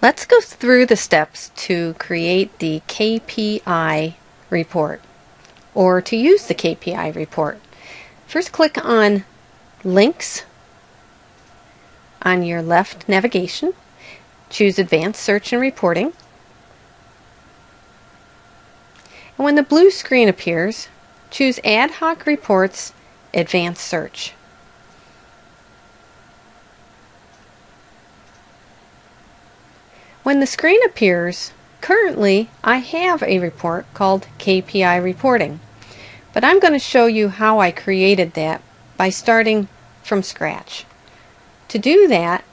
Let's go through the steps to create the KPI report or to use the KPI report. First, click on Links on your left navigation. Choose Advanced Search and Reporting. And when the blue screen appears, choose Ad Hoc Reports, Advanced Search. When the screen appears, currently I have a report called KPI Reporting, but I'm going to show you how I created that by starting from scratch. To do that,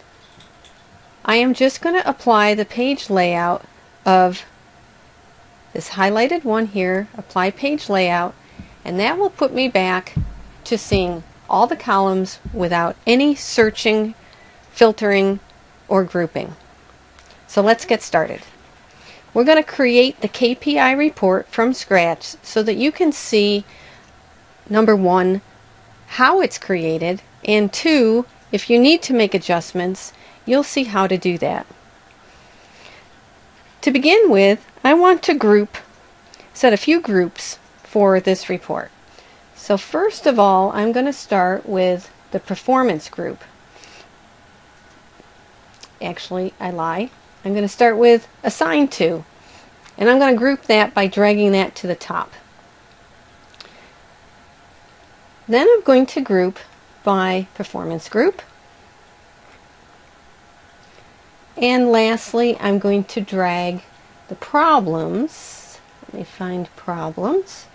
I am just going to apply the page layout of this highlighted one here, Apply Page Layout, and that will put me back to seeing all the columns without any searching, filtering, or grouping. So let's get started. We're going to create the KPI report from scratch so that you can see, number one, how it's created, and two, if you need to make adjustments, you'll see how to do that. To begin with, I want to set a few groups for this report. So first of all, I'm going to start with the performance group. Actually, I lie. I'm going to start with Assigned To, and I'm going to group that by dragging that to the top. Then I'm going to group by Performance Group. And lastly, I'm going to drag the Problems. Let me find Problems.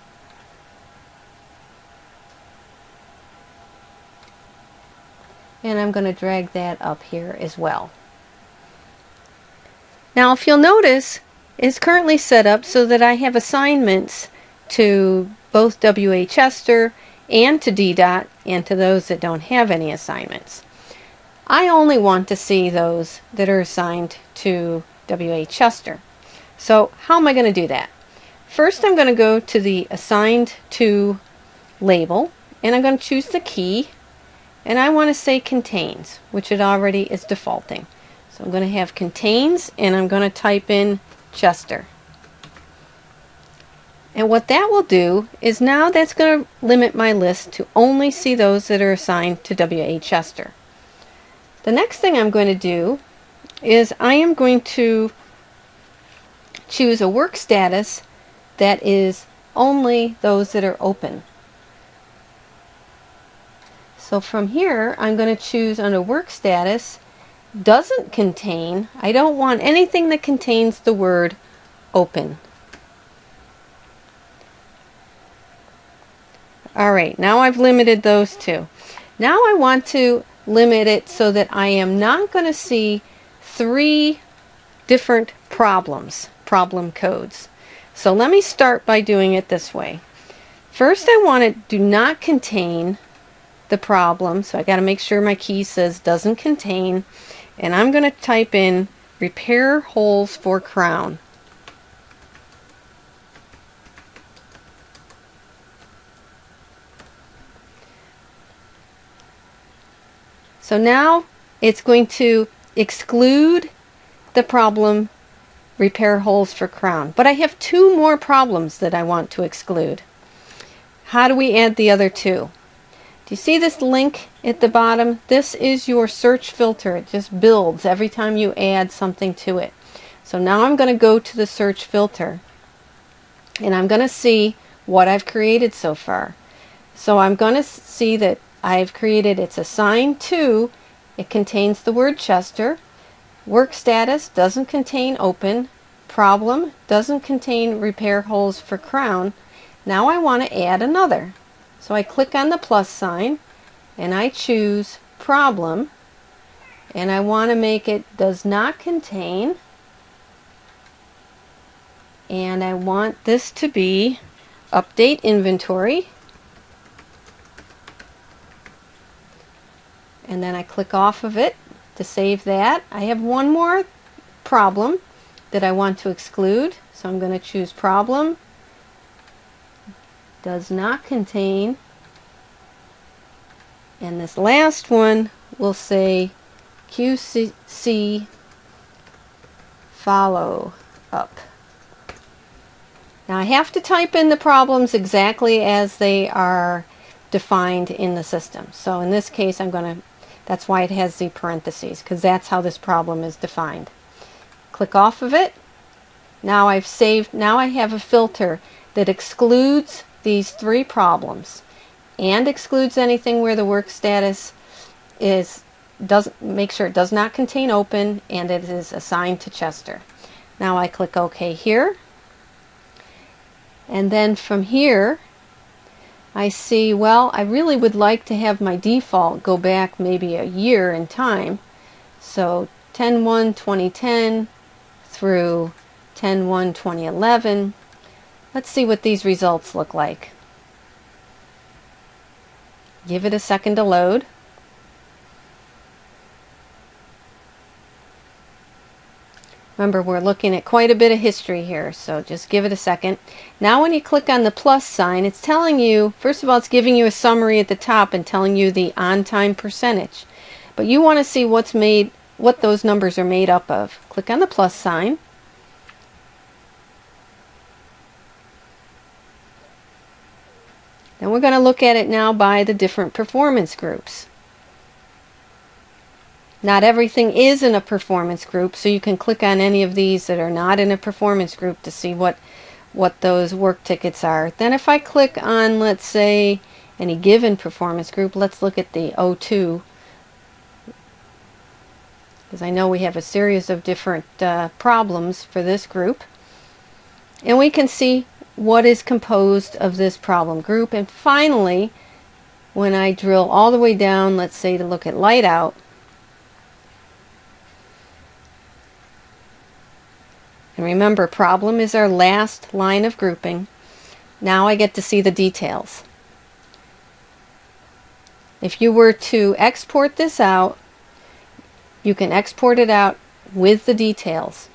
And I'm going to drag that up here as well. Now, if you'll notice, it's currently set up so that I have assignments to both W.A. Chester and to DDOT and to those that don't have any assignments. I only want to see those that are assigned to W.A. Chester. So how am I going to do that? First, I'm going to go to the Assigned To label, and I'm going to choose the key, and I want to say Contains, which it already is defaulting. So I'm going to have Contains, and I'm going to type in Chester. And what that will do is now that's going to limit my list to only see those that are assigned to W.A. Chester. The next thing I'm going to do is I am going to choose a work status that is only those that are open. So from here, I'm going to choose under Work Status, Doesn't Contain. I don't want anything that contains the word open. Alright, now I've limited those two. Now I want to limit it so that I am not going to see 3 different problem codes. So let me start by doing it this way. First, I want it do not contain the problem, so I got to make sure my key says doesn't contain, and I'm going to type in repair holes for crown. So now it's going to exclude the problem repair holes for crown. But I have 2 more problems that I want to exclude. How do we add the other 2? Do you see this link at the bottom? This is your search filter. It just builds every time you add something to it. So now I'm going to go to the search filter, and I'm going to see what I've created so far. So I'm going to see that I've created, it's assigned to, it contains the word Chester. Work status doesn't contain open. Problem doesn't contain repair holes for crown. Now I want to add another. So I click on the plus sign and I choose problem, and I want to make it does not contain, and I want this to be update inventory. And then I click off of it to save that. I have one more problem that I want to exclude, so I'm going to choose problem does not contain, and this last one will say QC follow up. Now I have to type in the problems exactly as they are defined in the system. So in this case that's why it has the parentheses, because that's how this problem is defined. Click off of it. Now I've saved, now I have a filter that excludes these 3 problems and excludes anything where the work status make sure it does not contain open and it is assigned to Chester. Now I click OK here. And then from here, I see, well, I really would like to have my default go back maybe a year in time. So 10/1/2010 through 10/1/2011. Let's see what these results look like. Give it a second to load. Remember, we're looking at quite a bit of history here, so just give it a second. Now when you click on the plus sign, it's telling you, first of all, it's giving you a summary at the top and telling you the on-time percentage. But you want to see what those numbers are made up of. Click on the plus sign. Then we're going to look at it now by the different performance groups. Not everything is in a performance group, so you can click on any of these that are not in a performance group to see what those work tickets are. Then if I click on, let's say, any given performance group, let's look at the O2, because I know we have a series of different problems for this group. And we can see what is composed of this problem group. And finally, when I drill all the way down, let's say to look at light out, and remember, problem is our last line of grouping. Now I get to see the details. If you were to export this out, you can export it out with the details.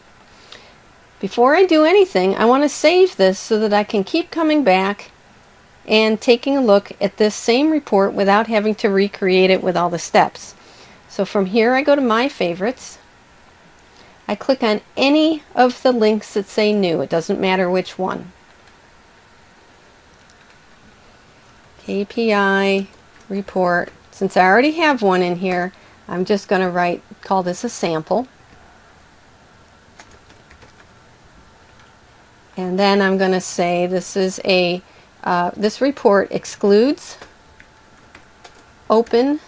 Before I do anything, I want to save this so that I can keep coming back and taking a look at this same report without having to recreate it with all the steps. So from here I go to My Favorites. I click on any of the links that say New. It doesn't matter which one. KPI Report. Since I already have one in here, I'm just going to call this a sample. And then I'm going to say this is this report excludes open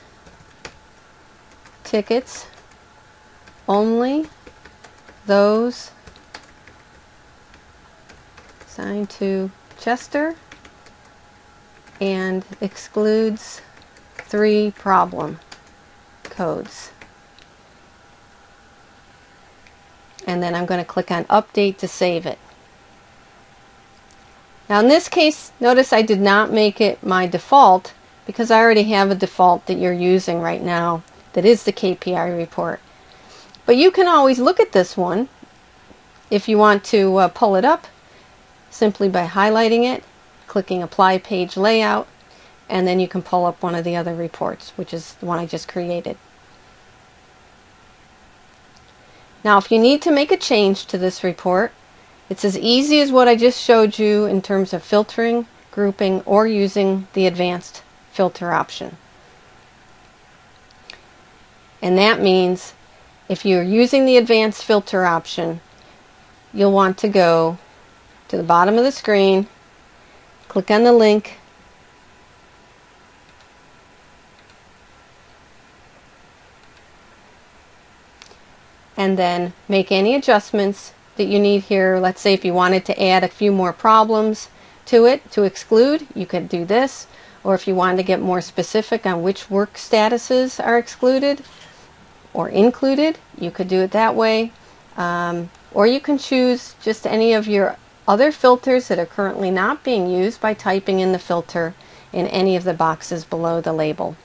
tickets, only those assigned to Chester, and excludes 3 problem codes. And then I'm going to click on Update to save it. Now in this case, notice I did not make it my default because I already have a default that you're using right now that is the KPI report. But you can always look at this one if you want to pull it up simply by highlighting it, clicking Apply Page Layout, and then you can pull up one of the other reports, which is the one I just created. Now if you need to make a change to this report, it's as easy as what I just showed you in terms of filtering, grouping, or using the advanced filter option. And that means if you're using the advanced filter option, you'll want to go to the bottom of the screen, click on the link, and then make any adjustments that you need here. Let's say if you wanted to add a few more problems to it to exclude, you could do this. Or if you wanted to get more specific on which work statuses are excluded or included, you could do it that way. Or you can choose just any of your other filters that are currently not being used by typing in the filter in any of the boxes below the label.